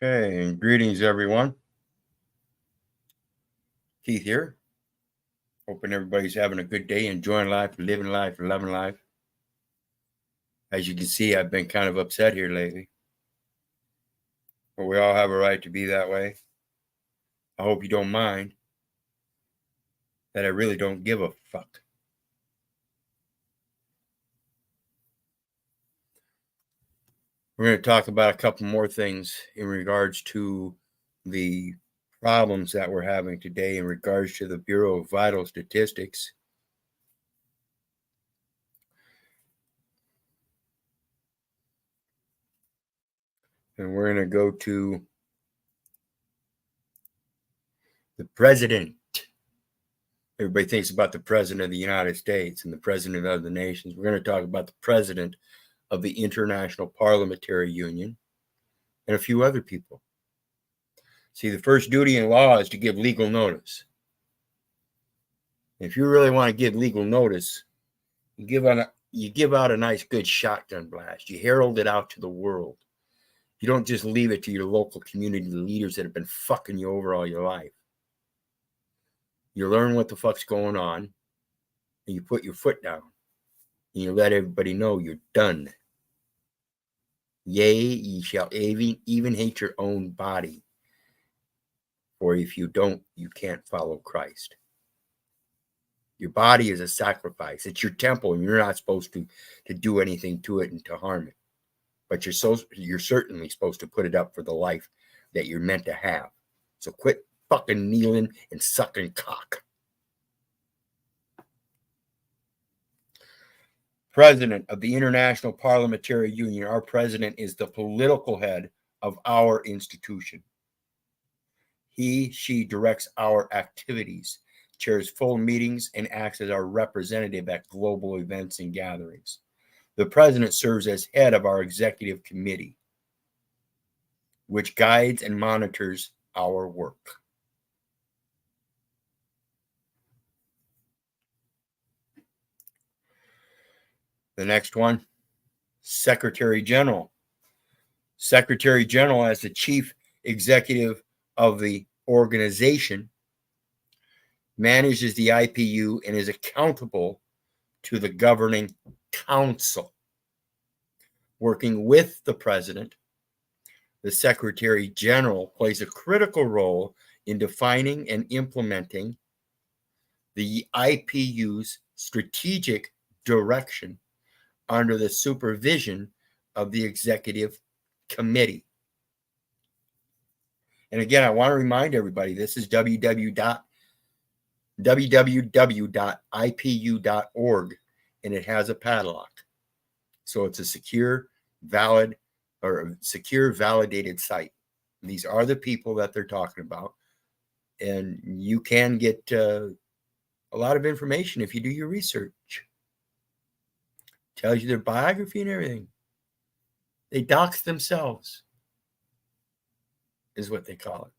Okay, greetings everyone. Keith here. Hoping everybody's having a good day, enjoying life, living life, loving life. As you can see, I've been kind of upset here lately. But we all have a right to be that way. I hope you don't mind that I really don't give a fuck. We're going to talk about a couple more things in regards to the problems that we're having today in regards to the Bureau of Vital Statistics. And we're going to go to the president. Everybody thinks about the president of the United States and the president of the nations. We're going to talk about the president of the International Parliamentary Union and a few other people. See, the first duty in law is to give legal notice. If you really want to give legal notice, you give out a nice good shotgun blast. You herald it out to the world. You don't just leave it to your local community leaders that have been fucking you over all your life. You learn what the fuck's going on, and you put your foot down, and you let everybody know you're done. Yea, ye shall even hate your own body. For if you don't, you can't follow Christ. Your body is a sacrifice. It's your temple, and you're not supposed to do anything to it and to harm it. But you're certainly supposed to put it up for the life that you're meant to have. So quit fucking kneeling and sucking cock. President of the International Parliamentary Union. Our president is the political head of our institution. She directs our activities, chairs full meetings, and acts as our representative at global events and gatherings. The president serves as head of our executive committee, which guides and monitors our work. The next one, Secretary General. Secretary General, as the chief executive of the organization, manages the IPU and is accountable to the governing council. Working with the president, the Secretary General plays a critical role in defining and implementing the IPU's strategic direction under the supervision of the executive committee. And again, I want to remind everybody, this is www.ipu.org, and it has a padlock. So it's a secure, validated site. And these are the people that they're talking about. And you can get a lot of information if you do your research. Tells you their biography and everything. They dox themselves, is what they call it.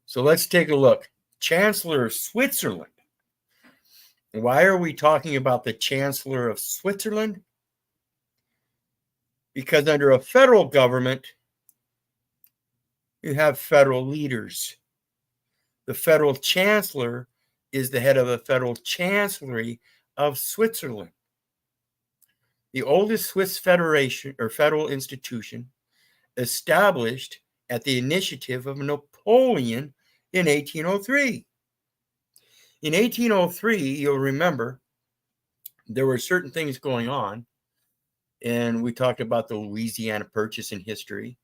So let's take a look. Chancellor of Switzerland. Why are we talking about the Chancellor of Switzerland? Because under a federal government, you have federal leaders. The federal chancellor is the head of the federal chancellery of Switzerland. The oldest Swiss federation or federal institution, established at the initiative of Napoleon in 1803. In 1803, you'll remember, there were certain things going on, and we talked about the Louisiana Purchase in history.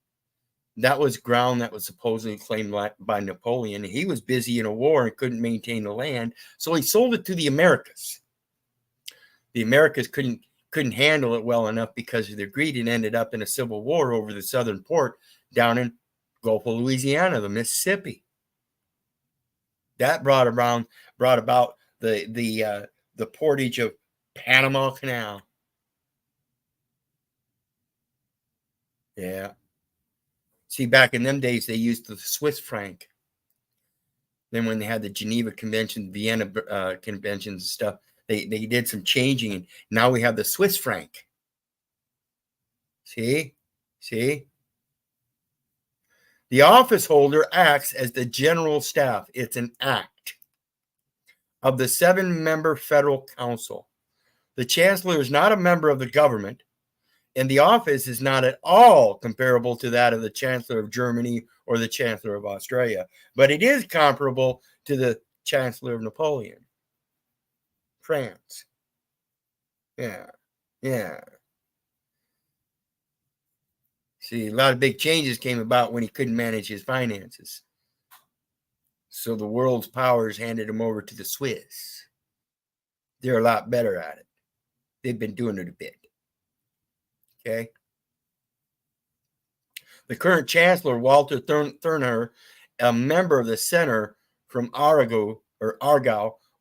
That was ground that was supposedly claimed by Napoleon. He was busy in a war and couldn't maintain the land, so he sold it to the Americas. The Americas couldn't handle it well enough because of their greed, and ended up in a civil war over the southern port down in Gulf of Louisiana, the Mississippi. That brought about the portage of Panama Canal. Yeah. See, back in them days, they used the Swiss franc. Then when they had the Geneva Convention, Vienna conventions and stuff, they did some changing, and now we have the Swiss franc. See? The office holder acts as the general staff. It's an act of the 7-member federal council. The chancellor is not a member of the government, and the office is not at all comparable to that of the chancellor of Germany or the chancellor of Australia, but it is comparable to the chancellor of Napoleon, France. Yeah. See, a lot of big changes came about when he couldn't manage his finances. So the world's powers handed him over to the Swiss. They're a lot better at it. They've been doing it a bit. Okay. The current chancellor, Walter Thurnher, a member of the Center from Argau,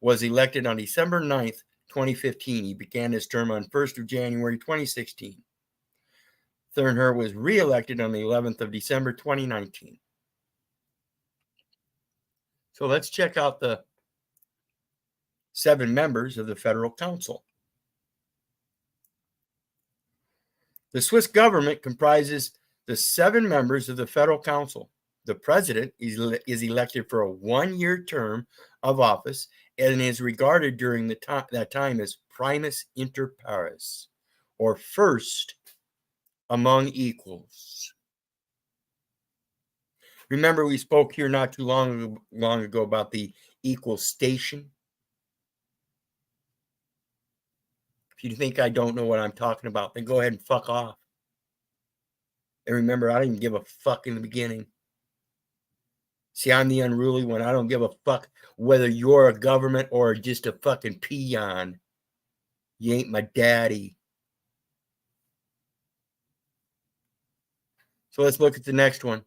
was elected on December 9th, 2015. He began his term on 1st of January, 2016. Thurnher was re-elected on the 11th of December, 2019. So let's check out the 7 members of the Federal Council. The Swiss government comprises the 7 members of the Federal Council. The president is elected for a 1-year term of office and is regarded during that time as primus inter pares, or first among equals. Remember, we spoke here not too long ago about the equal station. If you think I don't know what I'm talking about, then go ahead and fuck off. And remember, I didn't give a fuck in the beginning. See, I'm the unruly one. I don't give a fuck whether you're a government or just a fucking peon. You ain't my daddy. So let's look at the next one.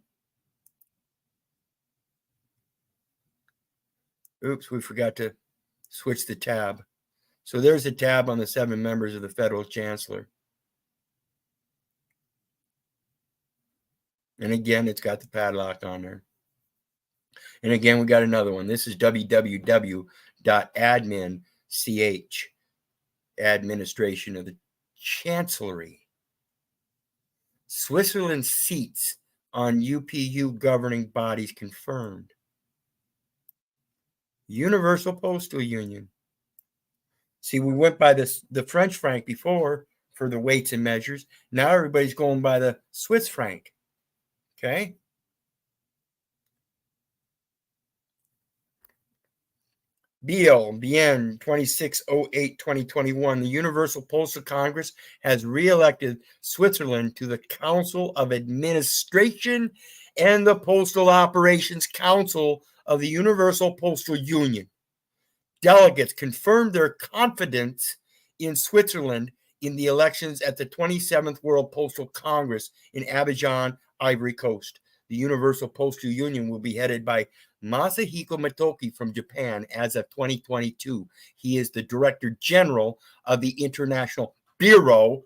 Oops, we forgot to switch the tab. So there's a tab on the 7 members of the federal chancellor. And again, it's got the padlock on there. And again, we got another one. This is www.admin.ch, administration of the chancellery. Switzerland's seats on UPU governing bodies confirmed. Universal Postal Union. See, we went by the French franc before for the weights and measures. Now everybody's going by the Swiss franc. Okay? BN 2608-2021, the Universal Postal Congress has re-elected Switzerland to the Council of Administration and the Postal Operations Council of the Universal Postal Union. Delegates confirmed their confidence in Switzerland in the elections at the 27th World Postal Congress in Abidjan, Ivory Coast. The Universal Postal Union will be headed by Masahiko Motoki from Japan as of 2022. He is the Director General of the International Bureau,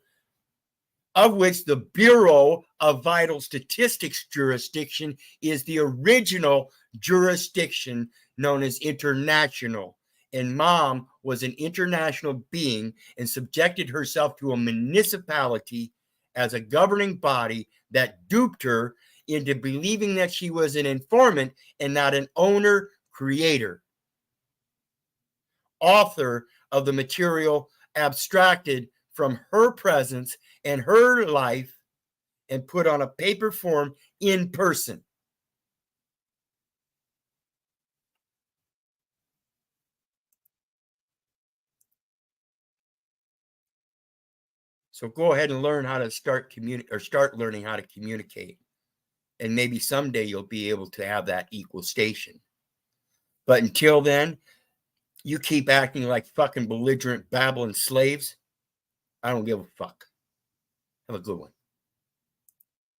of which the Bureau of Vital Statistics jurisdiction is the original jurisdiction known as international. And Mom was an international being and subjected herself to a municipality as a governing body that duped her into believing that she was an informant and not an owner, creator, author of the material abstracted from her presence and her life and put on a paper form in person. So go ahead and learn how to start learning how to communicate. And maybe someday you'll be able to have that equal station. But until then, you keep acting like fucking belligerent, babbling slaves. I don't give a fuck. Have a good one.